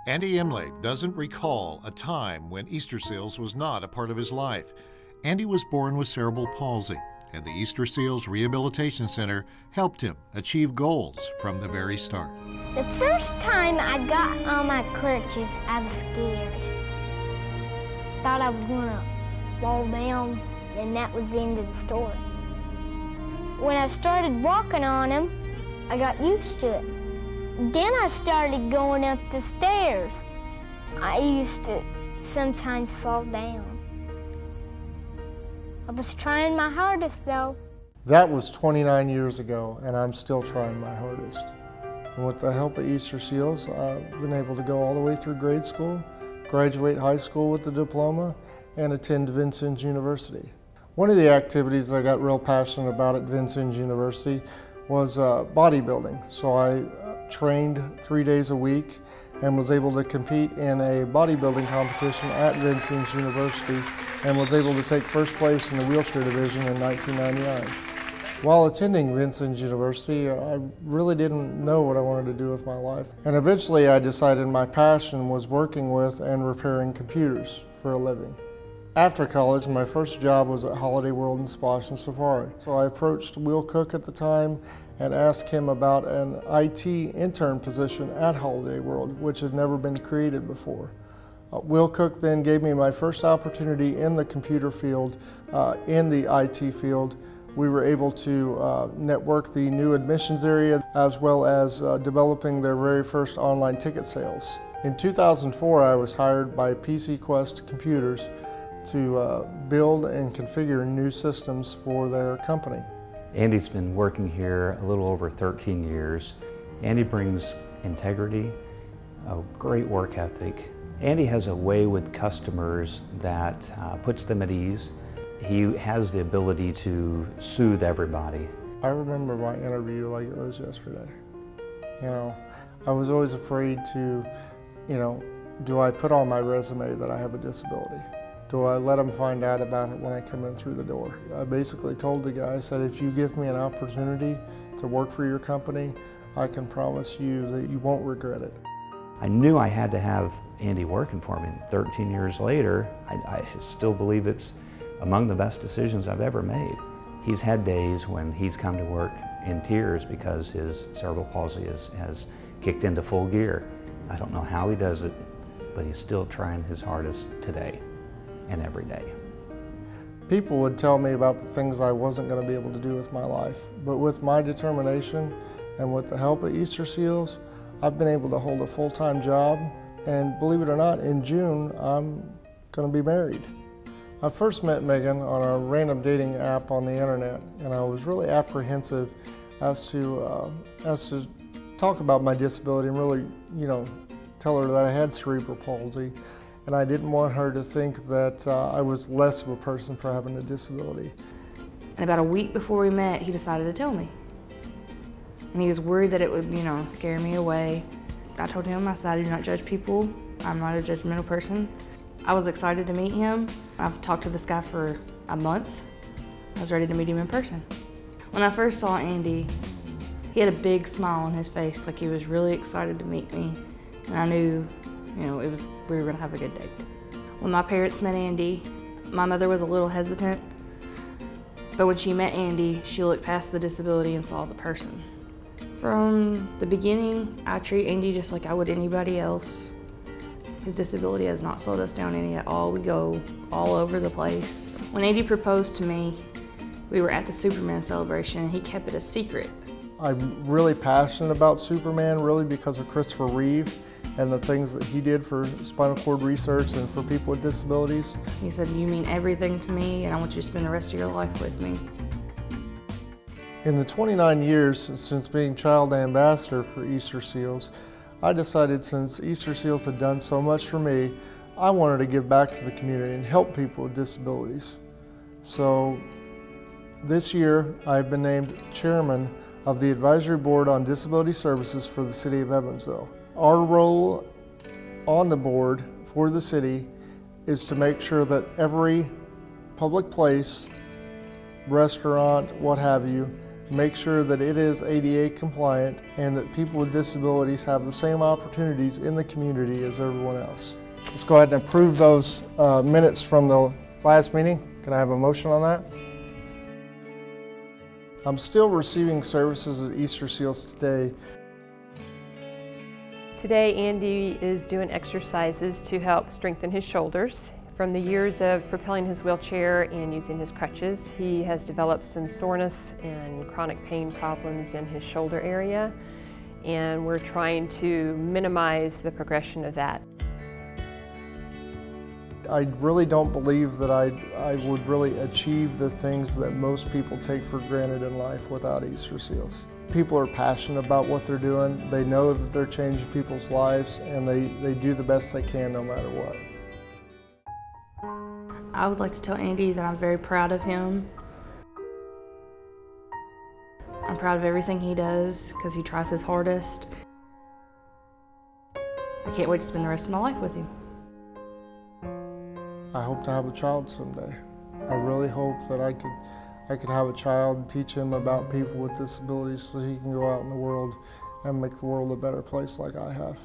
Andy Imlay doesn't recall a time when Easterseals was not a part of his life. Andy was born with cerebral palsy, and the Easterseals Rehabilitation Center helped him achieve goals from the very start. The first time I got on my crutches, I was scared. Thought I was gonna fall down, and that was the end of the story. When I started walking on them, I got used to it. Then I started going up the stairs. I used to sometimes fall down. I was trying my hardest though. That was 29 years ago, and I'm still trying my hardest. And with the help of Easterseals, I've been able to go all the way through grade school, graduate high school with a diploma, and attend Vincennes University. One of the activities I got real passionate about at Vincennes University was bodybuilding. So I trained 3 days a week and was able to compete in a bodybuilding competition at Vincennes University and was able to take first place in the wheelchair division in 1999. While attending Vincennes University, I really didn't know what I wanted to do with my life. And eventually I decided my passion was working with and repairing computers for a living. After college, my first job was at Holiday World in Splash and Safari. So I approached Will Cook at the time and asked him about an IT intern position at Holiday World, which had never been created before. Will Cook then gave me my first opportunity in the computer field, in the IT field. We were able to network the new admissions area as well as developing their very first online ticket sales. In 2004, I was hired by PC Quest Computers to build and configure new systems for their company. Andy's been working here a little over 13 years. Andy brings integrity, a great work ethic. Andy has a way with customers that puts them at ease. He has the ability to soothe everybody. I remember my interview like it was yesterday. You know, I was always afraid to, do I put on my resume that I have a disability? Do I let them find out about it when I come in through the door? I basically told the guy, I said, if you give me an opportunity to work for your company, I can promise you that you won't regret it. I knew I had to have Andy working for me. 13 years later, I still believe it's among the best decisions I've ever made. He's had days when he's come to work in tears because his cerebral palsy has kicked into full gear. I don't know how he does it, but he's still trying his hardest today and every day. People would tell me about the things I wasn't going to be able to do with my life, but with my determination and with the help of Easterseals, I've been able to hold a full-time job, and believe it or not, in June I'm going to be married. I first met Megan on a random dating app on the internet, and I was really apprehensive as to talk about my disability and really, tell her that I had cerebral palsy. And I didn't want her to think that I was less of a person for having a disability. And about a week before we met, he decided to tell me. And he was worried that it would, scare me away. I told him, I said, I do not judge people. I'm not a judgmental person. I was excited to meet him. I've talked to this guy for a month. I was ready to meet him in person. When I first saw Andy, he had a big smile on his face, like he was really excited to meet me. And I knew, we were gonna have a good date. When my parents met Andy, my mother was a little hesitant, but when she met Andy, she looked past the disability and saw the person. From the beginning, I treat Andy just like I would anybody else. His disability has not slowed us down any at all. We go all over the place. When Andy proposed to me, we were at the Superman celebration and he kept it a secret. I'm really passionate about Superman, really because of Christopher Reeve and the things that he did for spinal cord research and for people with disabilities. He said, you mean everything to me, and I want you to spend the rest of your life with me. In the 29 years since being child ambassador for Easterseals, I decided since Easterseals had done so much for me, I wanted to give back to the community and help people with disabilities. So this year, I've been named chairman of the Advisory Board on Disability Services for the City of Evansville. Our role on the board for the city is to make sure that every public place, restaurant, what have you, make sure that it is ADA compliant and that people with disabilities have the same opportunities in the community as everyone else. Let's go ahead and approve those minutes from the last meeting. Can I have a motion on that? I'm still receiving services at Easterseals today. Today, Andy is doing exercises to help strengthen his shoulders. From the years of propelling his wheelchair and using his crutches, he has developed some soreness and chronic pain problems in his shoulder area, and we're trying to minimize the progression of that. I really don't believe that I would really achieve the things that most people take for granted in life without Easterseals. People are passionate about what they're doing. They know that they're changing people's lives, and they do the best they can no matter what. I would like to tell Andy that I'm very proud of him. I'm proud of everything he does because he tries his hardest. I can't wait to spend the rest of my life with him. I hope to have a child someday. I really hope that I could have a child and teach him about people with disabilities so he can go out in the world and make the world a better place like I have.